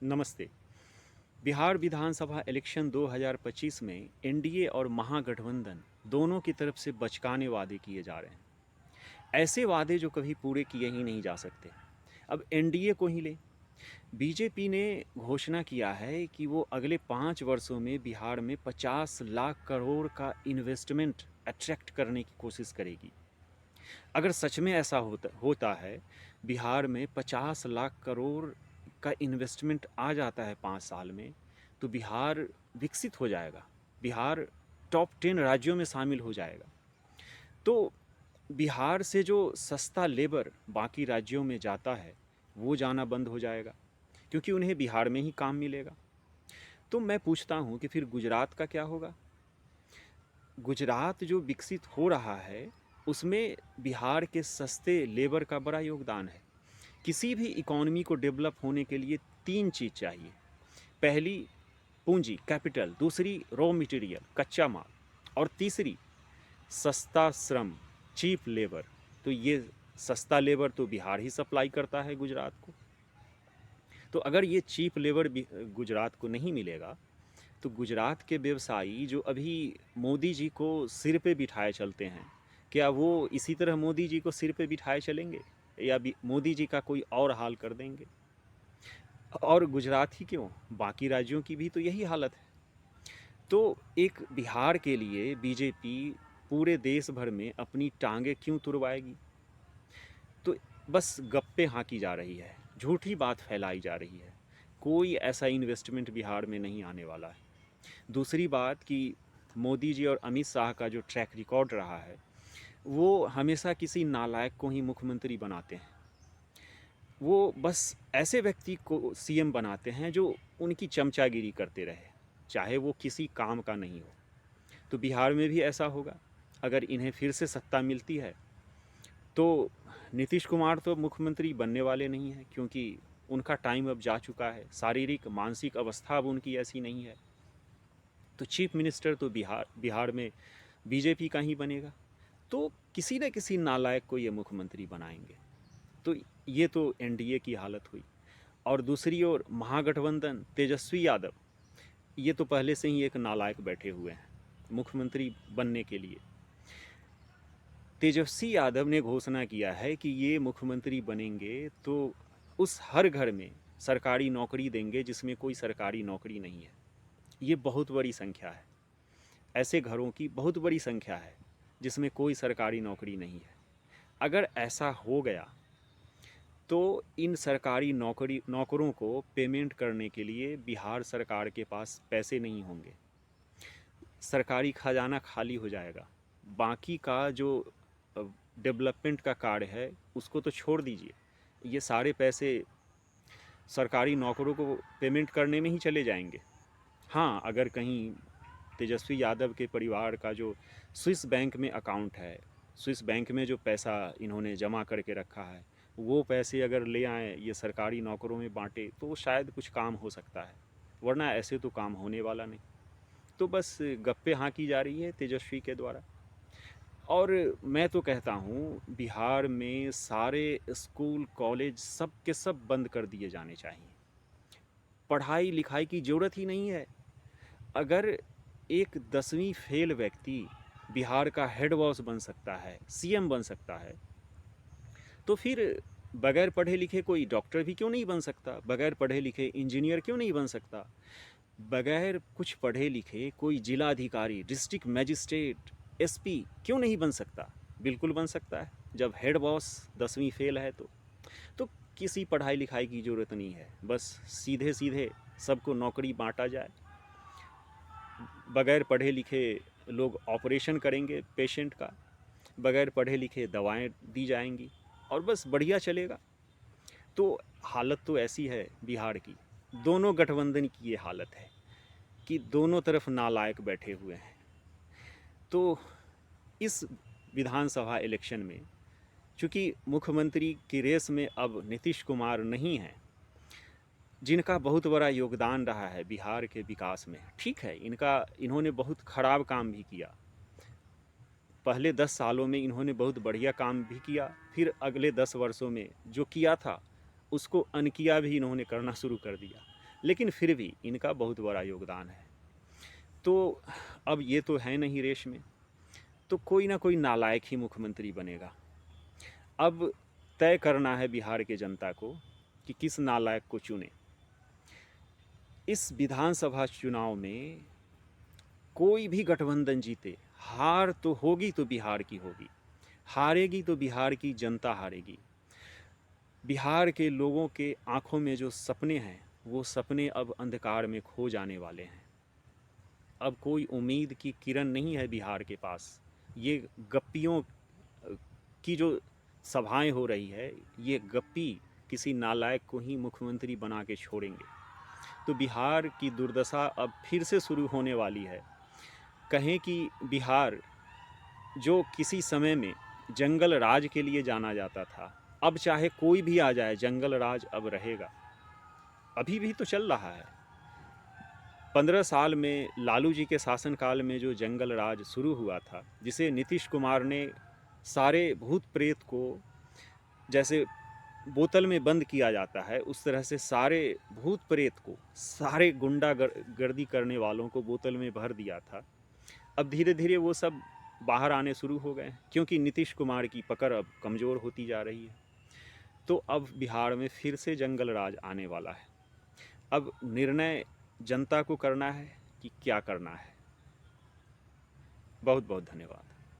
नमस्ते। बिहार विधानसभा इलेक्शन 2025 में एनडीए और महागठबंधन दोनों की तरफ से बचकाने वादे किए जा रहे हैं। ऐसे वादे जो कभी पूरे किए ही नहीं जा सकते। अब एनडीए को ही लें। बीजेपी ने घोषणा किया है कि वो अगले 5 वर्षों में बिहार में 50 लाख करोड़ का इन्वेस्टमेंट अट्रैक्ट करने की कोशिश करेगी। अगर सच में ऐसा होता है, बिहार में 50 लाख करोड़ का इन्वेस्टमेंट आ जाता है 5 साल में, तो बिहार विकसित हो जाएगा। बिहार टॉप 10 राज्यों में शामिल हो जाएगा। तो बिहार से जो सस्ता लेबर बाकी राज्यों में जाता है, वो जाना बंद हो जाएगा, क्योंकि उन्हें बिहार में ही काम मिलेगा। तो मैं पूछता हूँ कि फिर गुजरात का क्या होगा? गुजरात जो विकसित हो रहा है, उसमें बिहार के सस्ते लेबर का बड़ा योगदान है। किसी भी इकॉनमी को डेवलप होने के लिए 3 चीज़ चाहिए। पहली पूंजी, कैपिटल। दूसरी रॉ मटेरियल, कच्चा माल। और तीसरी सस्ता श्रम, चीप लेबर। तो ये सस्ता लेबर तो बिहार ही सप्लाई करता है गुजरात को। तो अगर ये चीप लेबर गुजरात को नहीं मिलेगा, तो गुजरात के व्यवसायी जो अभी मोदी जी को सिर पे बिठाए चलते हैं, क्या वो इसी तरह मोदी जी को सिर पे बिठाए चलेंगे, या मोदी जी का कोई और हाल कर देंगे? और गुजरात ही क्यों, बाकी राज्यों की भी तो यही हालत है। तो एक बिहार के लिए बीजेपी पूरे देश भर में अपनी टांगे क्यों तुड़वाएगी? तो बस गप्पे हाँकी जा रही है, झूठी बात फैलाई जा रही है। कोई ऐसा इन्वेस्टमेंट बिहार में नहीं आने वाला है। दूसरी बात कि मोदी जी और अमित शाह का जो ट्रैक रिकॉर्ड रहा है, वो हमेशा किसी नालायक को ही मुख्यमंत्री बनाते हैं। वो बस ऐसे व्यक्ति को सीएम बनाते हैं जो उनकी चमचागिरी करते रहे, चाहे वो किसी काम का नहीं हो। तो बिहार में भी ऐसा होगा। अगर इन्हें फिर से सत्ता मिलती है, तो नीतीश कुमार तो मुख्यमंत्री बनने वाले नहीं हैं, क्योंकि उनका टाइम अब जा चुका है। शारीरिक मानसिक अवस्था अब उनकी ऐसी नहीं है। तो चीफ मिनिस्टर तो बिहार में बीजेपी का ही बनेगा। तो किसी न किसी नालायक को ये मुख्यमंत्री बनाएंगे। तो ये तो एनडीए की हालत हुई। और दूसरी ओर महागठबंधन, तेजस्वी यादव, ये तो पहले से ही एक नालायक बैठे हुए हैं मुख्यमंत्री बनने के लिए। तेजस्वी यादव ने घोषणा किया है कि ये मुख्यमंत्री बनेंगे तो उस हर घर में सरकारी नौकरी देंगे जिसमें कोई सरकारी नौकरी नहीं है। ये बहुत बड़ी संख्या है। ऐसे घरों की बहुत बड़ी संख्या है जिसमें कोई सरकारी नौकरी नहीं है। अगर ऐसा हो गया, तो इन सरकारी नौकरों को पेमेंट करने के लिए बिहार सरकार के पास पैसे नहीं होंगे। सरकारी खजाना खाली हो जाएगा। बाकी का जो डेवलपमेंट का कार्य है, उसको तो छोड़ दीजिए। ये सारे पैसे सरकारी नौकरों को पेमेंट करने में ही चले जाएंगे। हाँ, अगर कहीं तेजस्वी यादव के परिवार का जो स्विस बैंक में अकाउंट है, स्विस बैंक में जो पैसा इन्होंने जमा करके रखा है, वो पैसे अगर ले आएँ, ये सरकारी नौकरों में बांटे, तो शायद कुछ काम हो सकता है। वरना ऐसे तो काम होने वाला नहीं। तो बस गप्पे हाँकी जा रही है तेजस्वी के द्वारा। और मैं तो कहता हूँ, बिहार में सारे स्कूल कॉलेज सब के सब बंद कर दिए जाने चाहिए। पढ़ाई लिखाई की ज़रूरत ही नहीं है। अगर एक 10वीं फेल व्यक्ति बिहार का हेड बॉस बन सकता है, सीएम बन सकता है, तो फिर बगैर पढ़े लिखे कोई डॉक्टर भी क्यों नहीं बन सकता? बगैर पढ़े लिखे इंजीनियर क्यों नहीं बन सकता? बगैर कुछ पढ़े लिखे कोई जिलाधिकारी, डिस्ट्रिक्ट मजिस्ट्रेट, एसपी क्यों नहीं बन सकता? बिल्कुल बन सकता है, जब हेड बॉस 10वीं फेल है तो किसी पढ़ाई लिखाई की ज़रूरत नहीं है। बस सीधे सीधे सबको नौकरी बांटा जाए। बगैर पढ़े लिखे लोग ऑपरेशन करेंगे पेशेंट का, बगैर पढ़े लिखे दवाएं दी जाएंगी, और बस बढ़िया चलेगा। तो हालत तो ऐसी है बिहार की, दोनों गठबंधन की ये हालत है कि दोनों तरफ नालायक बैठे हुए हैं। तो इस विधानसभा इलेक्शन में, चूँकि मुख्यमंत्री की रेस में अब नीतीश कुमार नहीं हैं, जिनका बहुत बड़ा योगदान रहा है बिहार के विकास में। ठीक है, इन्होंने बहुत ख़राब काम भी किया। पहले 10 सालों में इन्होंने बहुत बढ़िया काम भी किया, फिर अगले 10 वर्षों में जो किया था उसको अनकिया भी इन्होंने करना शुरू कर दिया। लेकिन फिर भी इनका बहुत बड़ा योगदान है। तो अब ये तो है नहीं रेस में, तो कोई ना कोई नालायक ही मुख्यमंत्री बनेगा। अब तय करना है बिहार के जनता को कि किस नालायक को चुने। इस विधानसभा चुनाव में कोई भी गठबंधन जीते, हार तो होगी तो बिहार की होगी, हारेगी तो बिहार की जनता हारेगी। बिहार के लोगों के आंखों में जो सपने हैं वो सपने अब अंधकार में खो जाने वाले हैं। अब कोई उम्मीद की किरण नहीं है बिहार के पास। ये गप्पियों की जो सभाएं हो रही है, ये गप्पी किसी नालायक को ही मुख्यमंत्री बना के छोड़ेंगे। तो बिहार की दुर्दशा अब फिर से शुरू होने वाली है। कहें कि बिहार जो किसी समय में जंगल राज के लिए जाना जाता था, अब चाहे कोई भी आ जाए जंगल राज अब रहेगा। अभी भी तो चल रहा है। 15 साल में लालू जी के शासनकाल में जो जंगल राज शुरू हुआ था, जिसे नीतीश कुमार ने सारे भूत प्रेत को जैसे बोतल में बंद किया जाता है, उस तरह से सारे भूत प्रेत को, सारे गुंडा गर्दी करने वालों को बोतल में भर दिया था। अब धीरे धीरे वो सब बाहर आने शुरू हो गए, क्योंकि नीतीश कुमार की पकड़ अब कमज़ोर होती जा रही है। तो अब बिहार में फिर से जंगल राज आने वाला है। अब निर्णय जनता को करना है कि क्या करना है। बहुत बहुत धन्यवाद।